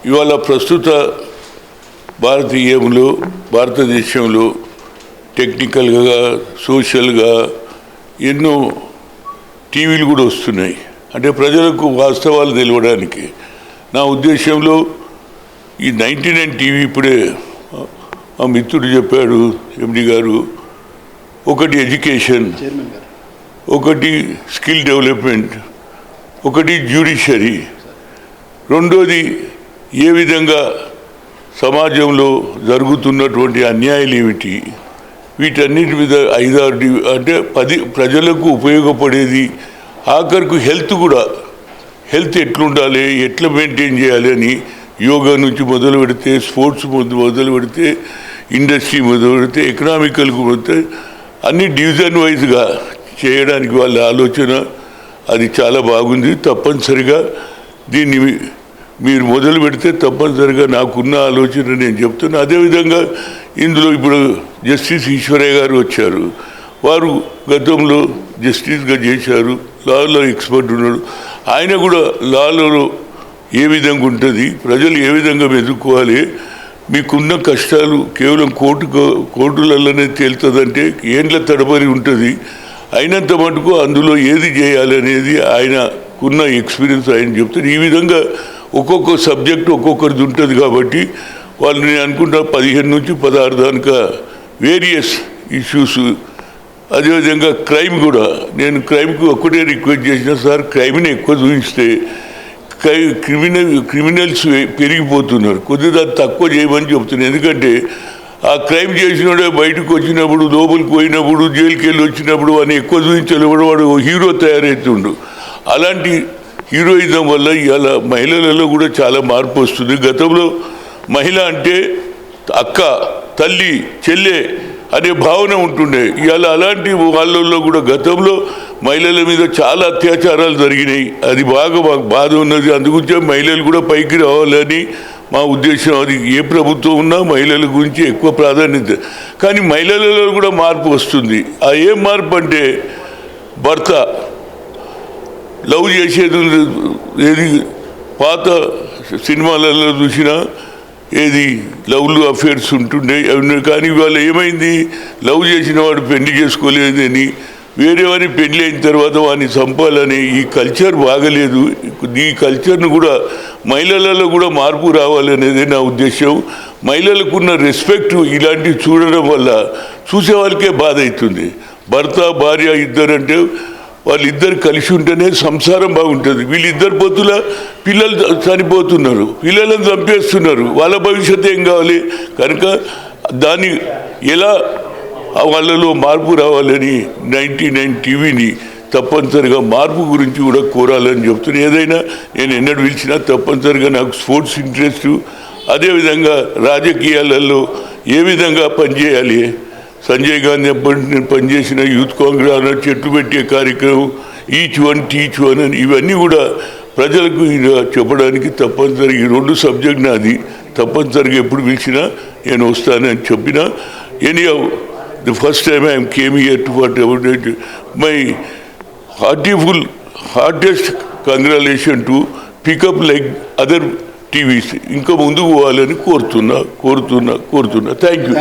ఇవాళ ప్రస్తుత భారతదేశంలో టెక్నికల్గా సోషల్గా ఎన్నో టీవీలు కూడా వస్తున్నాయి. అంటే ప్రజలకు వాస్తవాలు తెలియడానికి. నా ఉద్దేశంలో ఈ 99 టీవీ ఇప్పుడే మా మిత్రుడు చెప్పాడు, ఎండి గారు, ఒకటి ఎడ్యుకేషన్, ఒకటి స్కిల్ డెవలప్మెంట్, ఒకటి జ్యుడిషియరీ, రెండోది ఏ విధంగా సమాజంలో జరుగుతున్నటువంటి అన్యాయాలు ఏమిటి, వీటన్నిటి మీద 5-6 అంటే 10 ప్రజలకు ఉపయోగపడేది. ఆఖరికి హెల్త్ కూడా, హెల్త్ ఎట్లుండాలి, ఎట్లా మెయింటైన్ చేయాలి అని యోగా నుంచి మొదలు పెడితే, స్పోర్ట్స్ మొదలు పెడితే, ఇండస్ట్రీ మొదలు పెడితే, ఎకనామికల్కు పోతే అన్ని డివిజన్ వైజ్గా చేయడానికి వాళ్ళ ఆలోచన అది చాలా బాగుంది. తప్పనిసరిగా దీన్ని మీరు మొదలు పెడితే తప్పనిసరిగా నాకున్న ఆలోచన నేను చెప్తున్నా. అదేవిధంగా ఇందులో ఇప్పుడు జస్టిస్ ఈశ్వరయ్య గారు వచ్చారు. వారు గతంలో జస్టిస్గా చేశారు, లాలో ఎక్స్పర్ట్ ఉన్నాడు. ఆయన కూడా లాలో ఏ విధంగా ఉంటుంది, ప్రజలు ఏ విధంగా ఎదుర్కోవాలి, మీకున్న కష్టాలు కేవలం కోర్టులలోనే తేలుతుందంటే ఏండ్ల తడబడి ఉంటుంది. అయినంత మటుకు అందులో ఏది చేయాలి అనేది ఆయనకున్న ఎక్స్పీరియన్స్ ఆయన చెప్తారు. ఈ విధంగా ఒక్కొక్క సబ్జెక్ట్ ఒక్కొక్కరిది ఉంటుంది కాబట్టి వాళ్ళు నేను అనుకుంటా 15 నుంచి 16 దాకా వేరియస్ ఇష్యూస్. అదేవిధంగా క్రైమ్ కూడా, నేను క్రైమ్కి ఒక్కటే రిక్వెస్ట్ చేసిన, సార్ క్రైమ్ని ఎక్కువ చూపిస్తే క్రిమినల్స్ పెరిగిపోతున్నారు, కొద్దిగా తక్కువ చేయమని చెప్తున్నాను. ఎందుకంటే ఆ క్రైమ్ చేసినోడే బయటకు వచ్చినప్పుడు, లోపలికి పోయినప్పుడు, జైలుకి వెళ్ళి వచ్చినప్పుడు వాడిని ఎక్కువ చూపించలేడు, వాడు హీరో తయారవుతుండు. అలాంటి హీరోయిజం వల్ల ఇవాళ మహిళలలో కూడా చాలా మార్పు వస్తుంది. గతంలో మహిళ అంటే అక్క, తల్లి, చెల్లె అనే భావన ఉంటుండే. ఇవాళ అలాంటి వాళ్ళల్లో కూడా గతంలో మహిళల మీద చాలా అత్యాచారాలు జరిగినాయి. అది మాకు బాధ ఉన్నది. అందుగురించే మహిళలు కూడా పైకి రావాలని మా ఉద్దేశం. అది ఏ ప్రభుత్వం ఉన్నా మహిళల గురించి ఎక్కువ ప్రాధాన్యత. కానీ మహిళలలో కూడా మార్పు వస్తుంది. ఆ ఏం మార్పు అంటే, భర్త లవ్ చేసేది ఏది పాత సినిమాలలో చూసినా ఏది లవ్లు అఫేర్స్ ఉంటుండే. కానీ ఇవాళ ఏమైంది, లవ్ చేసిన వాడు పెళ్లి చేసుకోలేదని, వేరే వారిని పెళ్లి అయిన తర్వాత వాడిని చంపాలని ఈ కల్చర్ బాగలేదు. ఈ కల్చర్ను కూడా మహిళలలో కూడా మార్పు రావాలనేది నా ఉద్దేశం. మహిళలకున్న రెస్పెక్ట్ ఇలాంటివి చూడడం వల్ల చూసే వాళ్ళకే బాధ అవుతుంది. భర్త భార్య ఇద్దరంటే వాళ్ళిద్దరు కలిసి ఉంటేనే సంసారం బాగుంటుంది. వీళ్ళిద్దరు పొత్తుల పిల్లలు చనిపోతున్నారు, పిల్లలను చంపేస్తున్నారు. వాళ్ళ భవిష్యత్తు ఏం కావాలి? కనుక దాన్ని ఎలా వాళ్ళలో మార్పు రావాలని 99 టీవీని తప్పనిసరిగా మార్పు గురించి కూడా కోరాలని చెప్తున్నాను. ఏదైనా నేను ఎన్నడూ పిలిచినా తప్పనిసరిగా నాకు స్పోర్ట్స్ ఇంట్రెస్ట్, అదేవిధంగా రాజకీయాలలో ఏ విధంగా పనిచేయాలి. సంజయ్ గాంధీ అప్పటి నేను పనిచేసిన యూత్ కాంగ్రెస్ అన్న చెట్లు పెట్టే కార్యక్రమం, ఈచ్ వన్ టీచ్ వన్ అని ఇవన్నీ కూడా ప్రజలకు చెప్పడానికి తప్పనిసరిగా ఈ 2 సబ్జెక్ట్ నాది. తప్పనిసరిగా ఎప్పుడు పిలిచినా నేను వస్తానని చెప్పిన. Any the first time I came here to whatever my heartiest congratulations to pick up like other TVs. ఇంకా ముందుకు పోవాలని కోరుతున్నా. Thank you.